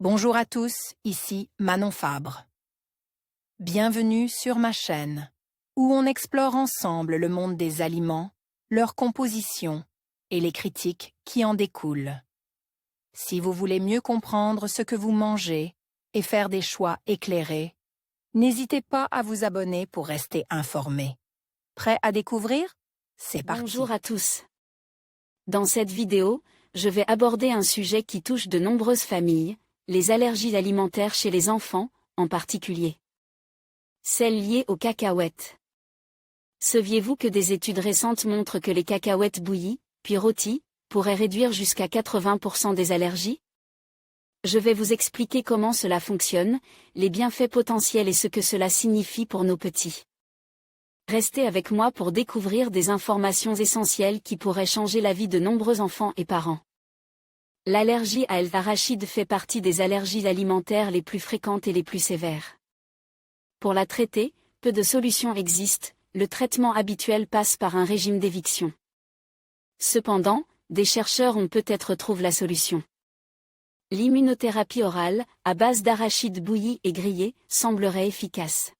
Bonjour à tous, ici Manon Fabre. Bienvenue sur ma chaîne, où on explore ensemble le monde des aliments, leur composition et les critiques qui en découlent. Si vous voulez mieux comprendre ce que vous mangez et faire des choix éclairés, n'hésitez pas à vous abonner pour rester informé. Prêt à découvrir? C'est parti. Bonjour à tous. Dans cette vidéo, je vais aborder un sujet qui touche de nombreuses familles, les allergies alimentaires chez les enfants, en particulier celles liées aux cacahuètes. Saviez-vous que des études récentes montrent que les cacahuètes bouillies, puis rôties, pourraient réduire jusqu'à 80% des allergies? Je vais vous expliquer comment cela fonctionne, les bienfaits potentiels et ce que cela signifie pour nos petits. Restez avec moi pour découvrir des informations essentielles qui pourraient changer la vie de nombreux enfants et parents. L'allergie à l'arachide fait partie des allergies alimentaires les plus fréquentes et les plus sévères. Pour la traiter, peu de solutions existent, le traitement habituel passe par un régime d'éviction. Cependant, des chercheurs ont peut-être trouvé la solution. L'immunothérapie orale, à base d'arachide bouilli et grillé, semblerait efficace.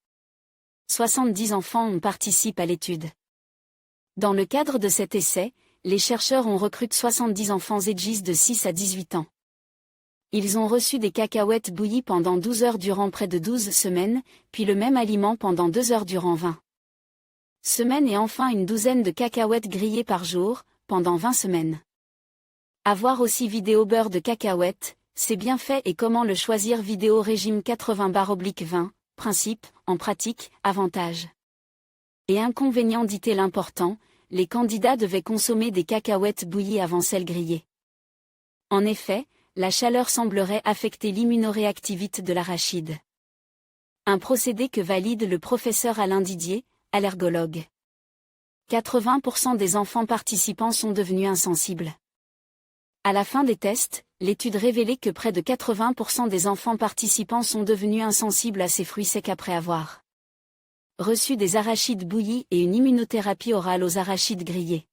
70 enfants participent à l'étude. Dans le cadre de cet essai, les chercheurs ont recruté 70 enfants âgés de 6 à 18 ans. Ils ont reçu des cacahuètes bouillies pendant 12 heures durant près de 12 semaines, puis le même aliment pendant 2 heures durant 20 semaines et enfin une douzaine de cacahuètes grillées par jour, pendant 20 semaines. Avoir aussi vidéo beurre de cacahuètes, ses bienfaits et comment le choisir vidéo régime 80/20, principe, en pratique, avantages et inconvénients dit-il important, les candidats devaient consommer des cacahuètes bouillies avant celles grillées. En effet, la chaleur semblerait affecter l'immunoréactivité de l'arachide. Un procédé que valide le professeur Alain Didier, allergologue. 80% des enfants participants sont devenus insensibles. À la fin des tests, l'étude révélait que près de 80% des enfants participants sont devenus insensibles à ces fruits secs après avoir reçu des arachides bouillis et une immunothérapie orale aux arachides grillés.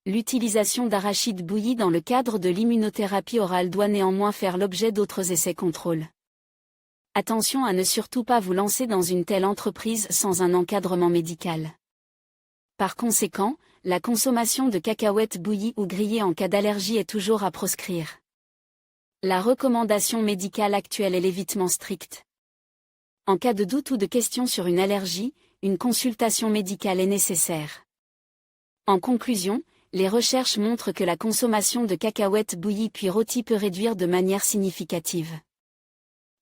L'utilisation d'arachides bouillis dans le cadre de l'immunothérapie orale doit néanmoins faire l'objet d'autres essais contrôles. Attention à ne surtout pas vous lancer dans une telle entreprise sans un encadrement médical. Par conséquent, la consommation de cacahuètes bouillies ou grillées en cas d'allergie est toujours à proscrire. La recommandation médicale actuelle est l'évitement strict. En cas de doute ou de question sur une allergie, une consultation médicale est nécessaire. En conclusion, les recherches montrent que la consommation de cacahuètes bouillies puis rôties peut réduire de manière significative,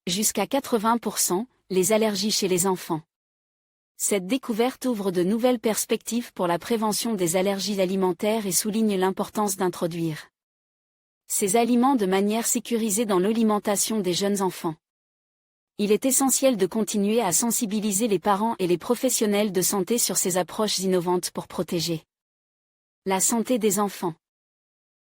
jusqu'à 80%, les allergies chez les enfants. Cette découverte ouvre de nouvelles perspectives pour la prévention des allergies alimentaires et souligne l'importance d'introduire ces aliments de manière sécurisée dans l'alimentation des jeunes enfants. Il est essentiel de continuer à sensibiliser les parents et les professionnels de santé sur ces approches innovantes pour protéger la santé des enfants.